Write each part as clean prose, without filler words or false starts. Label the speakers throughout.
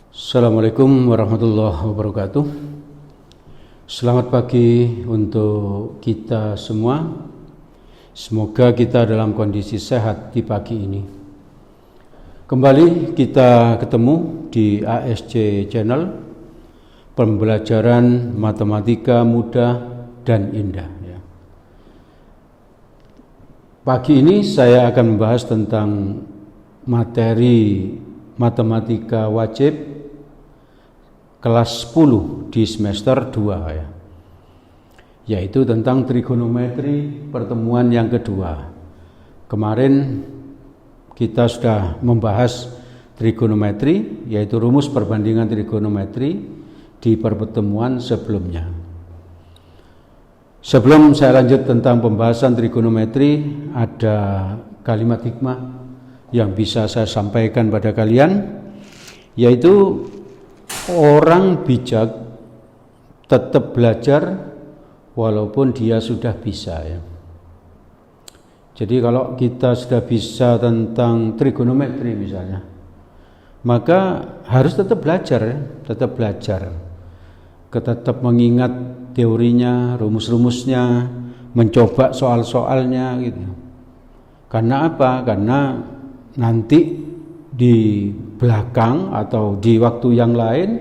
Speaker 1: Assalamualaikum warahmatullahi wabarakatuh. Selamat pagi untuk kita semua. Semoga kita dalam kondisi sehat di pagi ini. Kembali kita ketemu di ASC Channel, pembelajaran matematika mudah dan indah. Pagi ini saya akan membahas tentang materi matematika wajib kelas 10 di semester 2 yaitu tentang trigonometri pertemuan yang kedua. Kemarin kita sudah membahas trigonometri, yaitu rumus perbandingan trigonometri di pertemuan sebelumnya. Sebelum saya lanjut tentang pembahasan trigonometri, ada kalimat hikmah yang bisa saya sampaikan pada kalian, yaitu orang bijak tetap belajar walaupun dia sudah bisa, ya. Jadi kalau kita sudah bisa tentang trigonometri misalnya, maka harus tetap belajar, ya. Tetap belajar, tetap mengingat teorinya, rumus-rumusnya, mencoba soal-soalnya gitu. Karena apa? Karena nanti di belakang atau di waktu yang lain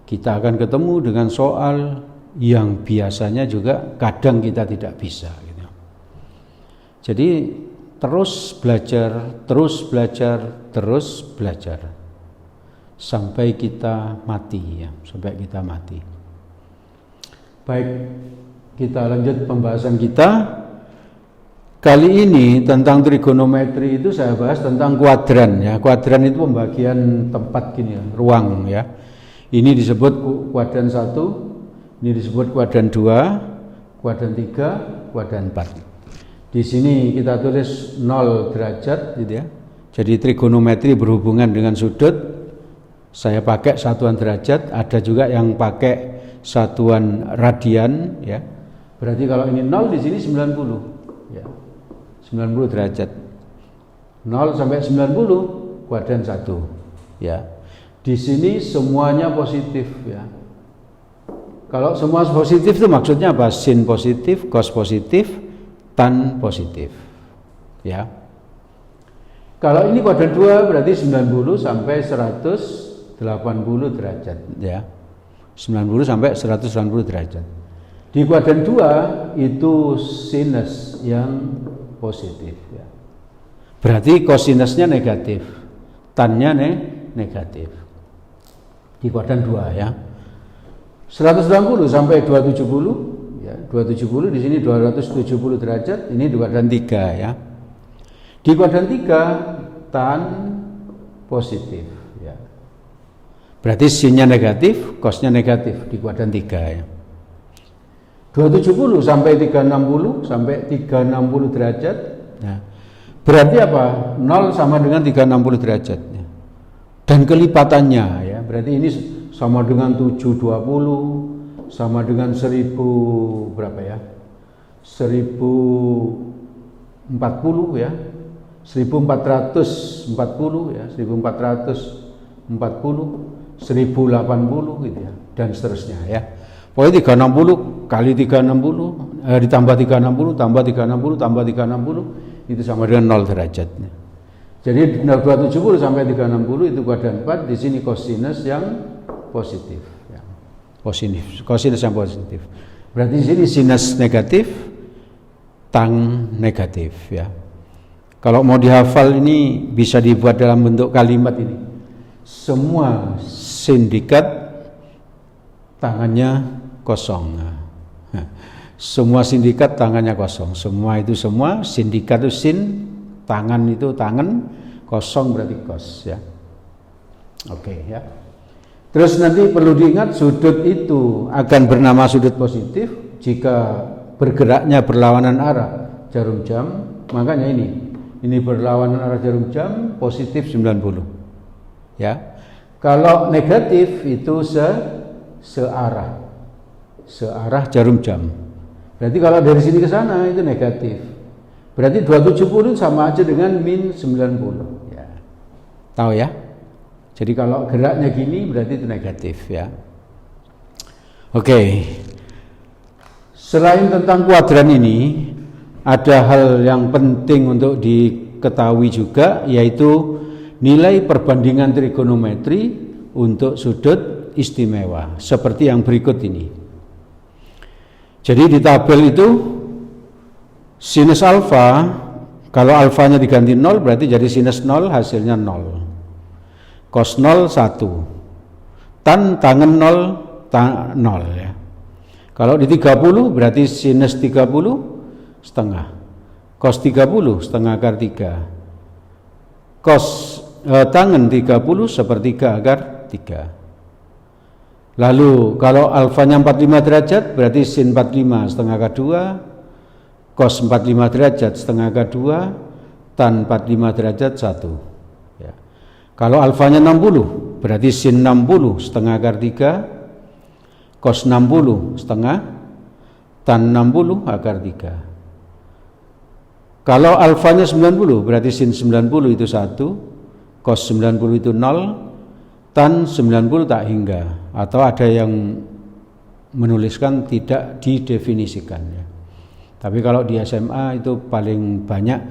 Speaker 1: kita akan ketemu dengan soal yang biasanya juga kadang kita tidak bisa gitu. Jadi terus belajar, terus belajar, terus belajar sampai kita mati, ya, sampai kita mati. Baik, kita lanjut pembahasan kita. Kali ini tentang trigonometri itu saya bahas tentang kuadran, ya. Kuadran itu pembagian tempat gini, ya, ruang, ya. Ini disebut kuadran 1, ini disebut kuadran 2, kuadran 3, kuadran 4. Di sini kita tulis 0 derajat gitu, ya. Jadi trigonometri berhubungan dengan sudut. Saya pakai satuan derajat, ada juga yang pakai satuan radian, ya. Berarti kalau ini 0 di sini 90, ya. 90 derajat. 0 sampai 90 kuadran 1, ya. Di sini semuanya positif, ya. Kalau semua positif itu maksudnya apa? Sin positif, cos positif, tan positif, ya. Kalau ini kuadran 2 berarti 90 sampai 180 derajat, ya. 90 sampai 180 derajat. Di kuadran 2 itu sinus yang positif, ya. Berarti kosinusnya negatif, tannya negatif. Di kuadran 2, ya. 180 sampai 270, ya. 270 di sini 270 derajat, ini di kuadran 3, ya. Di kuadran 3 tan positif, ya. Berarti sinnya negatif, cosnya negatif di kuadran 3, ya. 270 sampai 360 sampai 360 derajat. Nah, berarti apa? 0 sama dengan 360 derajat, ya. Dan kelipatannya, ya. Berarti ini sama dengan 720 sama dengan 1000 berapa, ya? 1040, ya. 1440, ya. 1440, 1080 gitu, ya. Dan seterusnya, ya. Pokoknya 360 kali 360 ditambah 360 tambah 360 tambah 360 itu sama dengan 0 derajat. Jadi 270 sampai 360 itu kuadran 4, di sini kosinus yang positif, ya. Kosinus yang positif. Berarti di sini sinus negatif, tan negatif, ya. Kalau mau dihafal ini bisa dibuat dalam bentuk kalimat ini. Semua sindikat tangannya kosong. Semua sindikat tangannya kosong. Semua sindikat itu sin, tangan itu tangan, kosong berarti kos, ya. Oke, ya. Terus nanti perlu diingat sudut itu akan bernama sudut positif jika bergeraknya berlawanan arah jarum jam. Makanya ini berlawanan arah jarum jam, positif 90, ya. Kalau negatif itu searah jarum jam. Berarti kalau dari sini ke sana itu negatif. Berarti 270 sama aja dengan min 90 ya. Tahu ya? Jadi kalau geraknya gini berarti itu negatif ya. Oke. Selain tentang kuadran ini, ada hal yang penting untuk diketahui juga, yaitu nilai perbandingan trigonometri untuk sudut istimewa seperti yang berikut ini. Jadi di tabel itu sinus alfa, kalau alfanya diganti 0 berarti jadi sinus 0 hasilnya 0. Cos 0 1. Tan tangen 0 0 ya. Kalau di 30 berarti sinus 30 setengah. Cos 30 setengah akar 3. Cos tangen 30 sepertiga akar 3. Lalu kalau alfanya 45 derajat berarti sin 45 setengah akar 2, cos 45 derajat setengah akar 2, tan 45 derajat 1 ya. Kalau alfanya 60 berarti sin 60 setengah akar 3, cos 60 setengah, tan 60 akar 3. Kalau alfanya 90 berarti sin 90 itu 1, cos 90 itu 0, tan 90 tak hingga, atau ada yang menuliskan tidak didefinisikan ya. Tapi kalau di SMA itu paling banyak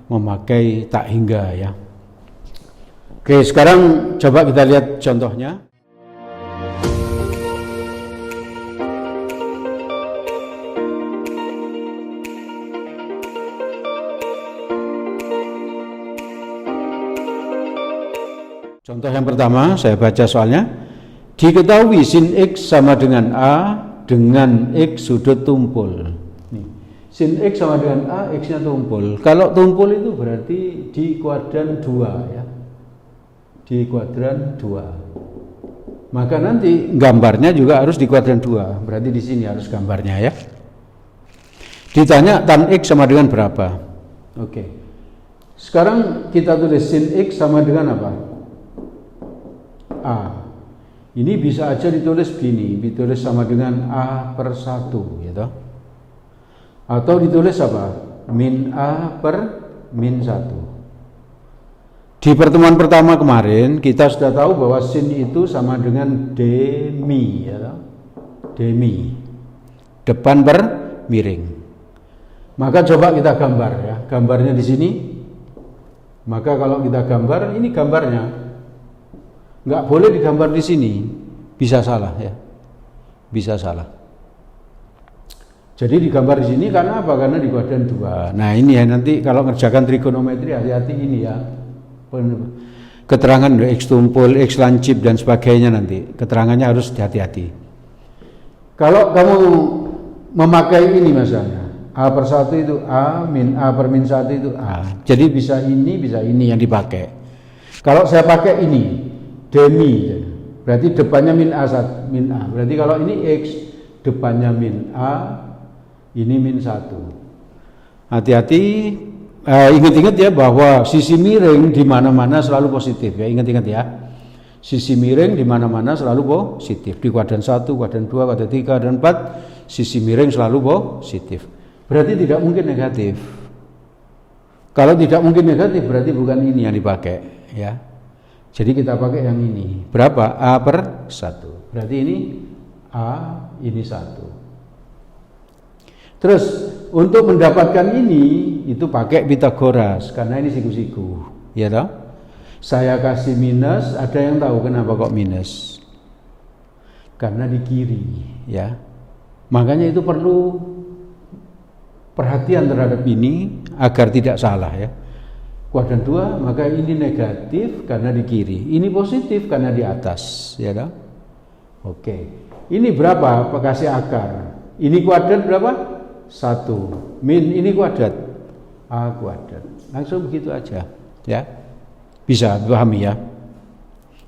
Speaker 1: memakai tak hingga ya. Oke, sekarang coba kita lihat contohnya. Contoh yang pertama, saya baca soalnya. Diketahui sin X sama dengan A dengan X sudut tumpul. Nih, sin X sama dengan A, X-nya tumpul. Kalau tumpul itu berarti di kuadran 2 ya. Di kuadran 2. Maka nanti gambarnya juga harus di kuadran 2. Berarti di sini harus gambarnya ya. Ditanya tan X sama dengan berapa? Oke. Sekarang kita tulis sin X sama dengan apa? A. Ini bisa aja ditulis begini, ditulis sama dengan A per 1 gitu. Atau ditulis apa? Min A per min 1. Di pertemuan pertama kemarin kita sudah tahu bahwa sin itu sama dengan demi ya. Demi. Depan per miring. Maka coba kita gambar ya. Gambarnya di sini. Maka kalau kita gambar, ini gambarnya. Nggak boleh digambar di sini, bisa salah ya, bisa salah. Jadi digambar di sini karena apa? Karena di kuadran 2. Nah ini ya, nanti kalau ngerjakan trigonometri hati-hati ini ya, keterangan X tumpul, X lancip dan sebagainya, nanti keterangannya harus hati-hati. Kalau kamu memakai ini misalnya A per 1 itu A, min A per min 1 itu A, jadi bisa ini yang dipakai. Kalau saya pakai ini demi, berarti depannya min A, min A. Berarti kalau ini X, depannya min A, ini min 1. Hati-hati, ingat-ingat ya bahwa sisi miring di mana-mana selalu positif ya. Ingat-ingat ya, sisi miring di mana-mana selalu positif. Di kuadran 1, kuadran 2, kuadran 3, kuadran 4, sisi miring selalu positif. Berarti tidak mungkin negatif. Kalau tidak mungkin negatif, berarti bukan ini yang dipakai ya. Jadi kita pakai yang ini. Berapa? A per 1. Berarti ini A, ini 1. Terus untuk mendapatkan ini, itu pakai Pitagoras. Karena ini siku-siku. Ya toh? Saya kasih minus, ada yang tahu kenapa kok minus? Karena di kiri. Ya. Makanya itu perlu perhatian terhadap ini agar tidak salah ya. Kuadran 2, maka ini negatif karena di kiri. Ini positif karena di atas, ya toh? Oke. Ini berapa? Kasih akar. Ini kuadrat berapa? 1. Min ini kuadrat A kuadrat. Langsung begitu aja, ya. Bisa dipahami ya.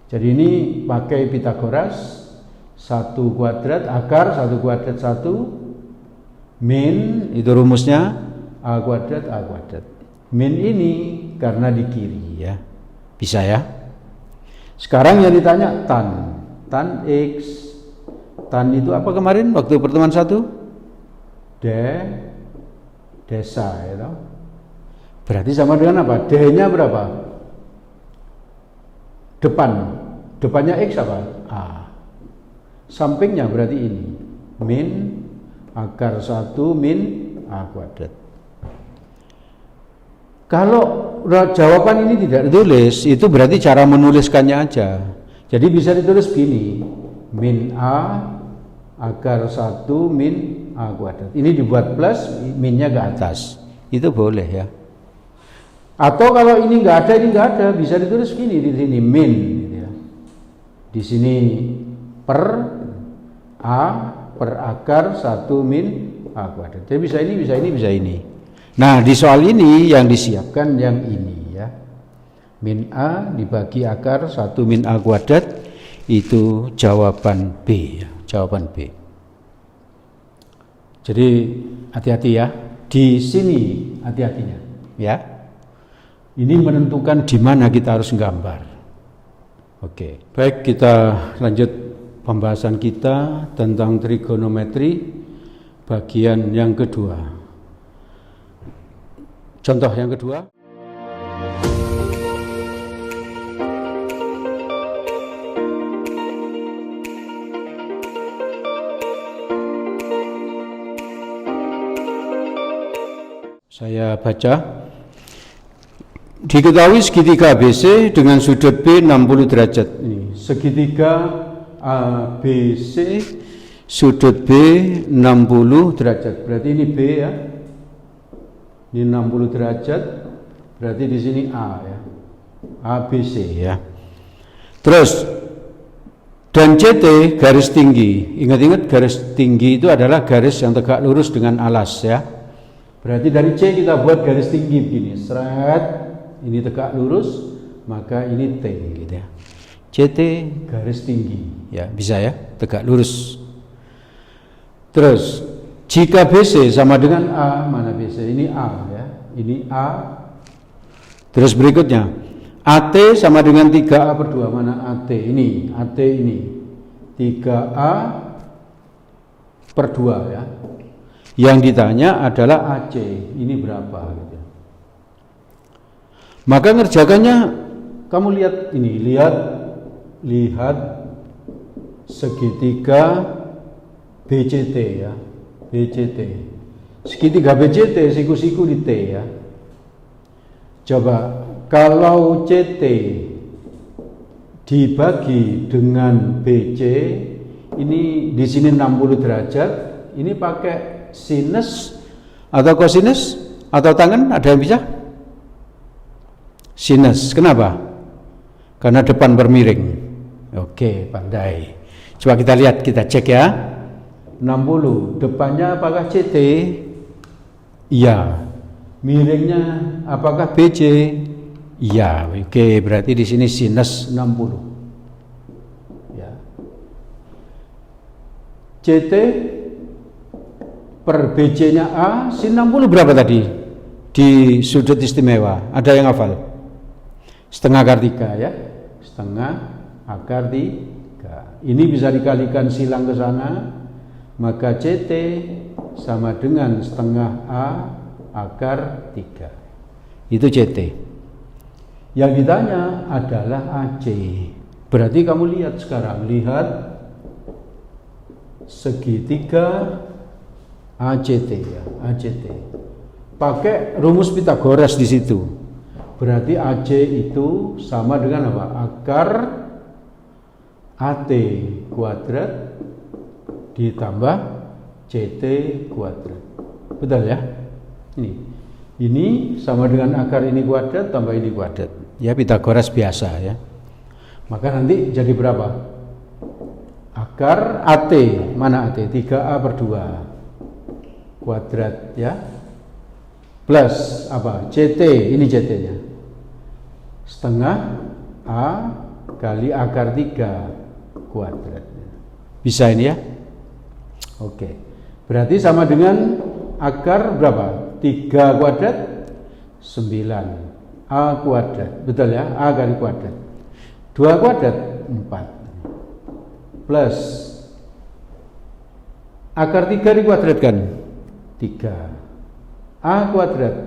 Speaker 1: Jadi ini pakai Pitagoras, 1 kuadrat akar 1 kuadrat 1 min, itu rumusnya A kuadrat A kuadrat. Min ini karena di kiri ya. Bisa ya. Sekarang yang ditanya tan. Tan X. Tan itu apa kemarin waktu pertemuan 1? Desa ya toh. Berarti sama dengan apa? D-nya berapa? Depannya X apa? A. Sampingnya berarti ini. Min akar 1 min A kuadrat. Kalau jawaban ini tidak ditulis, itu berarti cara menuliskannya aja. Jadi bisa ditulis begini. Min A akar 1 min A kuadrat. Ini dibuat plus, minnya ke atas. Itu boleh ya. Atau kalau ini nggak ada, bisa ditulis begini di sini min. Gitu ya. Di sini per A per akar 1 min A kuadrat. Jadi bisa ini, bisa ini, bisa ini. Nah, di soal ini yang disiapkan yang ini ya. Min A dibagi akar 1 min A kuadrat, itu jawaban B ya, jawaban B. Jadi hati-hati ya. Di sini hati-hatinya ya. Ini menentukan di mana kita harus gambar. Oke, baik, kita lanjut pembahasan kita tentang trigonometri bagian yang kedua. Contoh yang kedua. Saya baca. Diketahui segitiga ABC dengan sudut B 60 derajat. Ini segitiga ABC sudut B 60 derajat. Berarti ini B ya. Ini 60 derajat, berarti di sini A ya. ABC ya. Terus dan CT garis tinggi. Ingat-ingat garis tinggi itu adalah garis yang tegak lurus dengan alas ya. Berarti dari C kita buat garis tinggi begini. Seret, ini tegak lurus, maka ini T gitu ya. CT garis tinggi ya, bisa ya, tegak lurus. Terus jika BC sama dengan A, mana BC? Ini A ya, ini A. Terus berikutnya, AT sama dengan 3A per 2, mana AT? Ini, AT ini. 3A per 2 ya. Yang ditanya adalah AC, ini berapa? Gitu. Maka ngerjakannya, kamu lihat ini, lihat segitiga BCT ya. BCT. Segitiga BCT siku-siku di T ya. Coba kalau CT dibagi dengan BC, ini di sini 60 derajat, ini pakai sinus atau kosinus atau tangan, ada yang bisa? Sinus. Kenapa? Karena depan bermiring. Oke, pandai. Coba kita lihat, kita cek ya. 60, depannya apakah CT? Iya. Miringnya apakah BC? Iya. Oke, berarti di sini sinus 60. Ya. CT per BC-nya A, sin 60 berapa tadi? Di sudut istimewa. Ada yang hafal? Setengah akar 3 ya. Setengah akar 3. Ini bisa dikalikan silang ke sana. Maka CT sama dengan setengah A akar 3. Itu CT. Yang ditanya adalah AC. Berarti kamu lihat sekarang, lihat segitiga ACT ya, ACT. Pakai rumus Pythagoras di situ. Berarti AC itu sama dengan apa? Akar AT kuadrat ditambah CT kuadrat. Betul ya? Ini sama dengan akar ini kuadrat tambah ini kuadrat. Ya, Pythagoras biasa ya. Maka nanti jadi berapa? Akar AT, mana AT? 3A per 2 kuadrat ya. Plus apa? CT, ini CT-nya. Setengah A kali akar 3 kuadrat. Bisa ini ya? Oke, berarti sama dengan akar berapa? 3 kuadrat 9 A kuadrat, betul ya? A kali kuadrat 2 kuadrat 4 plus akar 3 dikuadratkan 3 A kuadrat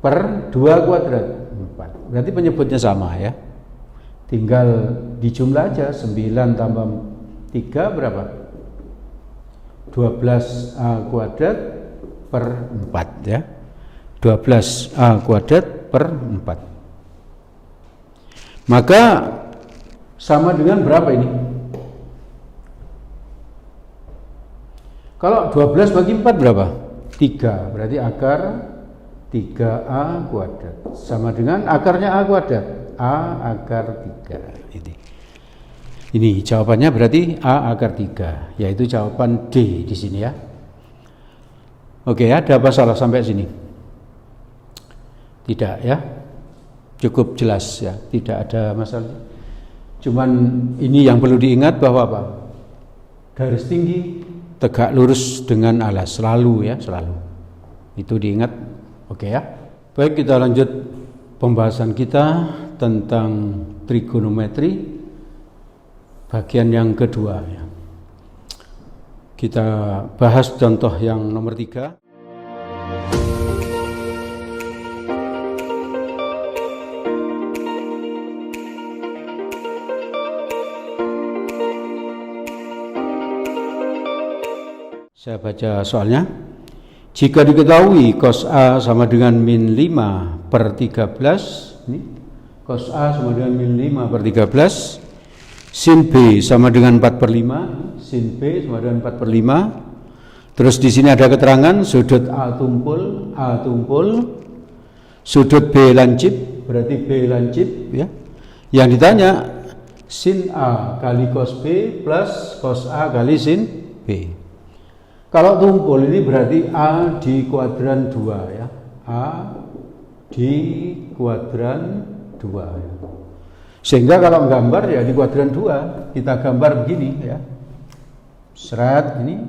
Speaker 1: per 2 kuadrat 4. Berarti penyebutnya sama ya. Tinggal dijumlah aja, 9 tambah 3 berapa? 12A kuadrat per 4 ya. 12A kuadrat per 4. Maka sama dengan berapa ini? Kalau 12 bagi 4 berapa? 3. Berarti akar 3A kuadrat. Sama dengan akarnya A kuadrat. A akar 3. Ini jawabannya berarti A akar 3. Yaitu jawaban D di sini ya. Oke, ada apa salah sampai sini? Tidak ya. Cukup jelas ya. Tidak ada masalah. Cuman ini yang perlu diingat bahwa apa? Garis tinggi tegak lurus dengan alas, selalu ya, selalu. Itu diingat. Oke ya. Baik, kita lanjut pembahasan kita tentang trigonometri bagian yang kedua ya. Kita bahas contoh yang nomor 3. Saya baca soalnya. Jika diketahui cos A sama dengan min 5 per 13, ini cos A sama dengan min 5 per 13, sin B sama dengan 4 per 5, sin B sama dengan 4 per 5. Terus di sini ada keterangan sudut A tumpul, sudut B lancip, berarti B lancip ya. Yang ditanya sin A kali cos B plus cos A kali sin B. Kalau tumpul ini berarti A di kuadran 2 ya. A di kuadran 2 ya. Sehingga kalau gambar ya di kuadran 2, kita gambar begini ya. Seret ini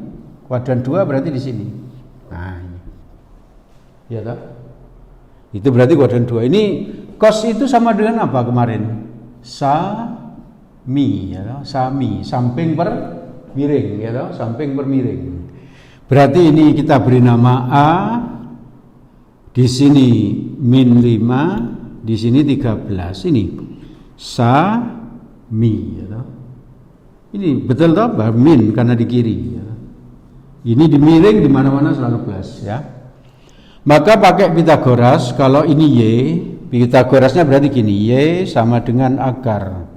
Speaker 1: kuadran 2 berarti di sini. Nah, ini. Ya tak? Itu berarti kuadran 2. Ini cos itu sama dengan apa kemarin? Sami ya, sami, samping per miring ya tak? Samping per miring. Berarti ini kita beri nama A, di sini min 5, di sini 13. Ini sami ya. Ini betul toh, min karena di kiri ya. Ini dimiring di mana-mana selalu plus ya. Maka pakai Pitagoras, kalau ini Y, Pitagorasnya berarti gini, Y sama dengan akar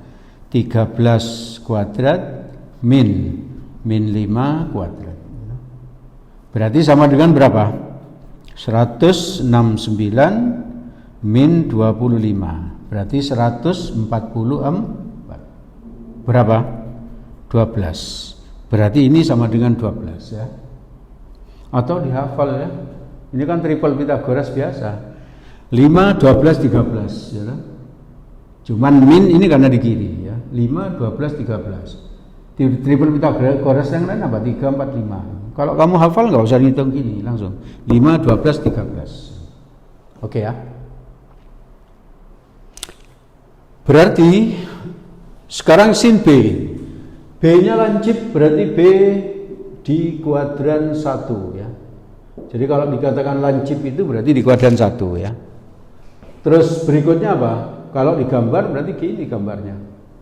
Speaker 1: 13 kuadrat min 5 kuadrat. Berarti sama dengan berapa? 169 min 25. Berarti 144. Berapa? 12. Berarti ini sama dengan 12 ya. Atau dihafal ya. Ini kan triple Pitagoras biasa. 5, 12, 13 ya. Cuman min ini karena di kiri ya. 5, 12, 13. Triple Pitagoras yang lain apa? 3, 4, 5. Kalau kamu hafal nggak usah ngitung gini, langsung 5, 12, 13. Oke ya. Berarti sekarang sin B. B-nya lancip berarti B di kuadran 1 ya. Jadi kalau dikatakan lancip itu berarti di kuadran 1 ya. Terus berikutnya apa? Kalau digambar berarti gini gambarnya.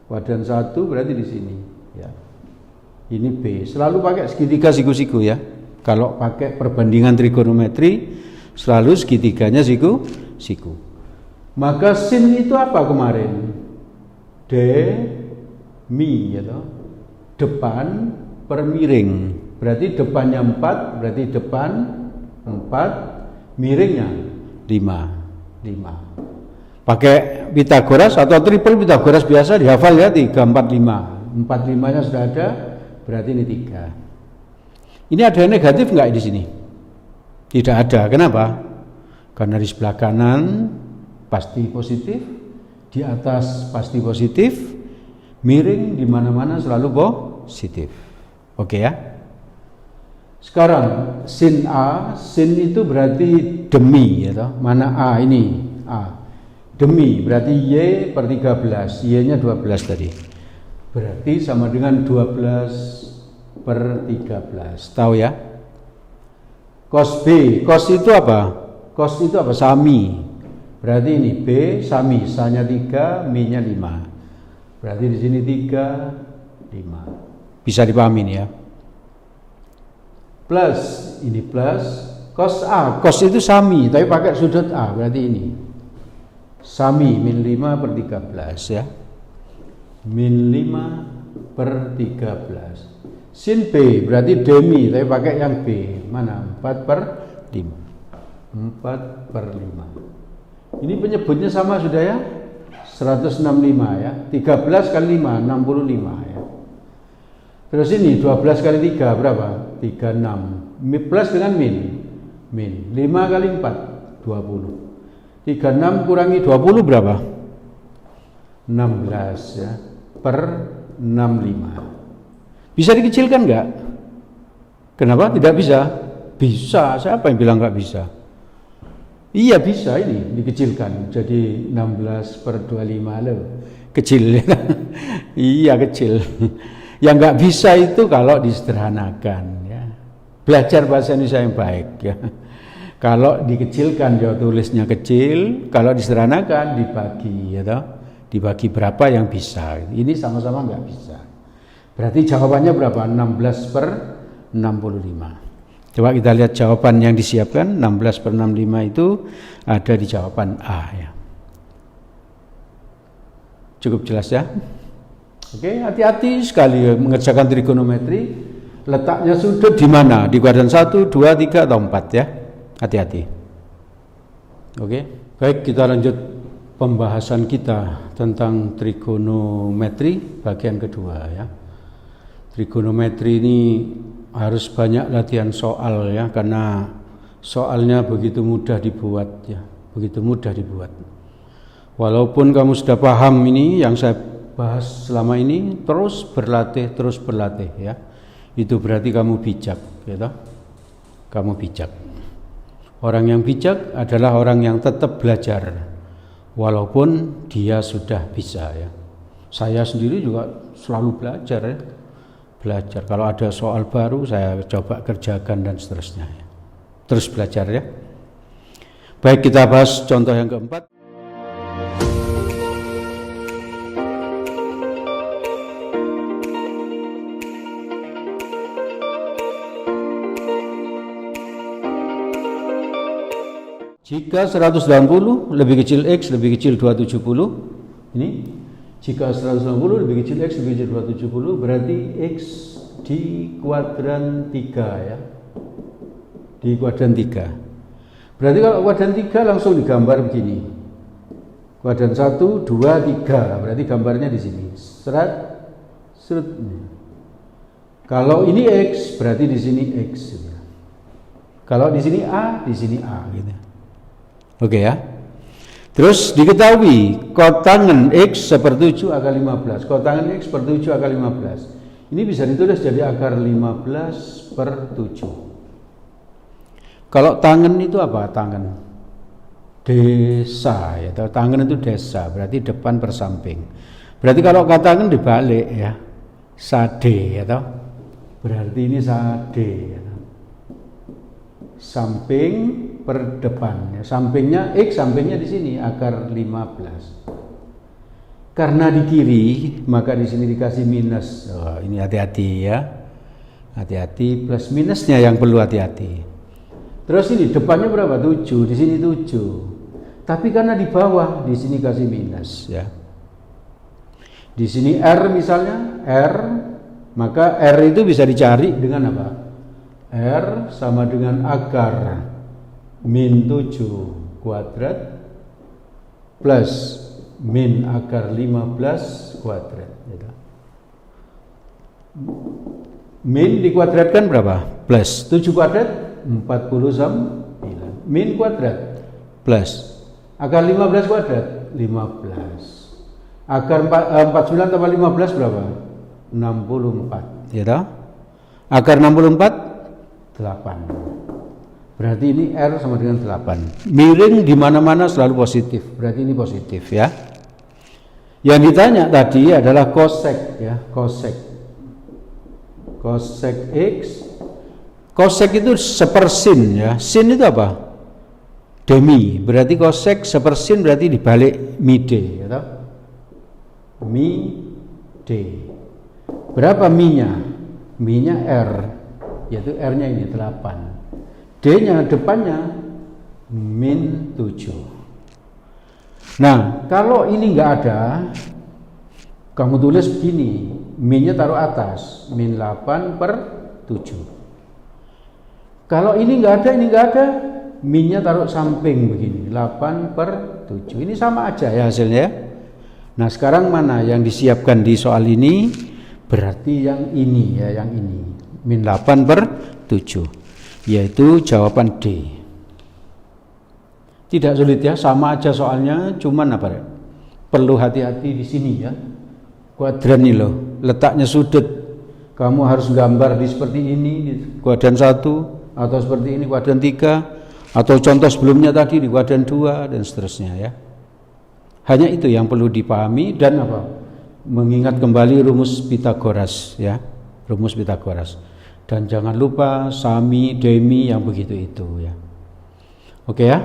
Speaker 1: Kuadran 1 berarti di sini ya. Ini B, selalu pakai segitiga siku-siku ya. Kalau pakai perbandingan trigonometri selalu segitiganya siku. Maka sin itu apa kemarin? Demi ya toh. Depan per miring. Berarti depannya 4, berarti depan 4, miringnya 5. Pakai Pitagoras atau triple Pitagoras biasa dihafal ya, 3, 4, 5. 4, 5-nya sudah ada. Berarti ini 3. Ini ada yang negatif nggak di sini? Tidak ada. Kenapa? Karena di sebelah kanan pasti positif, di atas pasti positif, miring di mana-mana selalu positif. Oke ya. Sekarang sin A, sin itu berarti demi ya toh. Mana A ini? A. Demi berarti Y per 13, Y-nya 12 tadi. Berarti sama dengan 12 per 13. Tahu ya? Cos B. Cos itu apa? Cos itu apa? Sami. Berarti ini B sami, sa-nya 3, mi-nya 5. Berarti di sini 3, 5. Bisa dipahami ini ya. Plus, ini plus cos A. Cos itu sami, tapi pakai sudut A, berarti ini. Sami min 5 per 13 ya. Min 5 per 13. Sin B berarti demi, tapi pakai yang B. Mana? 4 per 5. 4 per 5. Ini penyebutnya sama sudah ya. 165 ya. 13 kali 5, 65 ya. Terus ini 12 kali 3 berapa? 36. Plus dengan min. 5 kali 4, 20. 36 kurangi 20 berapa? 16 ya. Per 65. Bisa dikecilkan enggak? Kenapa tidak bisa? Bisa. Siapa yang bilang enggak bisa? Iya bisa ini dikecilkan. Jadi 16 per 25 loh. Kecil. Iya kecil. Yang enggak bisa itu kalau disederhanakan ya. Belajar bahasa Indonesia yang baik ya. Kalau dikecilkan ya tulisnya kecil, kalau disederhanakan dibagi ya toh. Dibagi berapa yang bisa. Ini sama-sama enggak bisa. Berarti jawabannya berapa? 16 per 65. Coba kita lihat jawaban yang disiapkan. 16 per 65 itu ada di jawaban A ya. Cukup jelas ya? Oke, hati-hati sekali mengerjakan trigonometri. Letaknya sudut di mana? Di kuadran 1, 2, 3 atau 4 ya. Hati-hati. Oke, baik kita lanjut pembahasan kita tentang trigonometri bagian kedua ya. Trigonometri ini harus banyak latihan soal ya, karena soalnya begitu mudah dibuat ya, begitu mudah dibuat. Walaupun kamu sudah paham ini yang saya bahas selama ini, terus berlatih ya. Itu berarti kamu bijak ya toh? Kamu bijak. Orang yang bijak adalah orang yang tetap belajar walaupun dia sudah bisa ya. Saya sendiri juga selalu belajar ya. Belajar. Kalau ada soal baru saya coba kerjakan dan seterusnya ya. Terus belajar ya. Baik, kita bahas contoh yang keempat. Jika 180 lebih kecil X lebih kecil 270, ini jika 180 lebih kecil X lebih kecil 270 berarti X di kuadran 3 ya. Di kuadran 3. Berarti kalau kuadran 3 langsung digambar begini. Kuadran 1, 2, 3. Berarti gambarnya di sini. Seret. Kalau ini X berarti di sini X. Kalau di sini A, di sini A gitu. Oke ya. Terus diketahui kotangan X sepertujuh akar 15. Kotangan X sepertujuh akar 15. Ini bisa ditulis jadi akar 15 per 7. Kalau tangan itu apa? Tangan desa ya. Tangan itu desa, berarti depan per samping. Berarti kalau katangan dibalik ya. Sade ya toh. Berarti ini sade ya. Samping per depan ya. Sampingnya X, sampingnya di sini akar 15. Karena di kiri, maka di sini dikasih minus. Oh, ini hati-hati ya. Hati-hati, plus minusnya yang perlu hati-hati. Terus ini depannya berapa? 7, di sini 7. Tapi karena di bawah, di sini kasih minus ya. Di sini R misalnya, R, maka R itu bisa dicari dengan apa? R sama dengan akar min 7 kuadrat plus min akar 15 kuadrat gitu. Min dikuadratkan berapa? Plus 7 kuadrat 49. Min kuadrat plus akar 15 kuadrat 15. Akar 49 tambah 15 berapa? 64 gitu. Akar 64 8. Berarti ini R sama dengan 8. Miring di mana-mana selalu positif. Berarti ini positif ya. Yang ditanya tadi adalah cosec ya, cosec. Cosec X. Cosec itu sepersin ya. Sin itu apa? Demi berarti kosek, sepersin berarti dibalik mide, ya toh? Mi D. Berapa mi-nya? Mi-nya R, yaitu R-nya ini 8. D-nya depannya min 7. Nah, kalau ini enggak ada, kamu tulis begini, min-nya taruh atas, min 8 per 7. Kalau ini enggak ada, min-nya taruh samping begini, 8 per 7. Ini sama aja ya hasilnya. Nah, sekarang mana yang disiapkan di soal ini? Berarti yang ini ya, yang ini. Min 8 per 7. Yaitu jawaban D. Tidak sulit ya, sama aja soalnya, cuman apa ya? Perlu hati-hati di sini ya. Kuadran ini loh, letaknya sudut. Kamu harus gambar di seperti ini, di kuadran 1, atau seperti ini kuadran 3, atau contoh sebelumnya tadi di kuadran 2 dan seterusnya ya. Hanya itu yang perlu dipahami dan apa? Mengingat kembali rumus Pitagoras ya, rumus Pitagoras. Dan jangan lupa sami, demi yang begitu itu ya. Oke ya.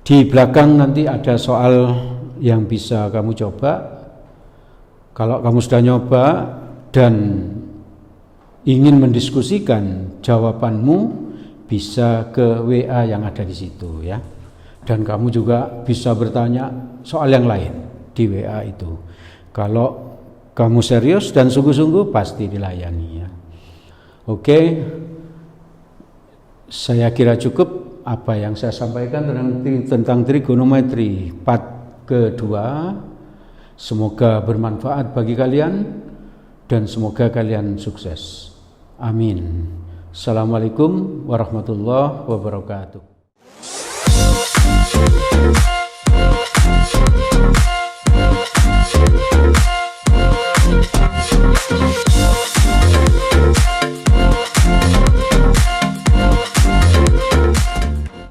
Speaker 1: Di belakang nanti ada soal yang bisa kamu coba. Kalau kamu sudah nyoba dan ingin mendiskusikan jawabanmu, bisa ke WA yang ada di situ ya. Dan kamu juga bisa bertanya soal yang lain di WA itu. Kalau kamu serius dan sungguh-sungguh pasti dilayani ya. Oke, saya kira cukup apa yang saya sampaikan tentang trigonometri part kedua. Semoga bermanfaat bagi kalian dan semoga kalian sukses. Amin. Assalamualaikum warahmatullahi wabarakatuh.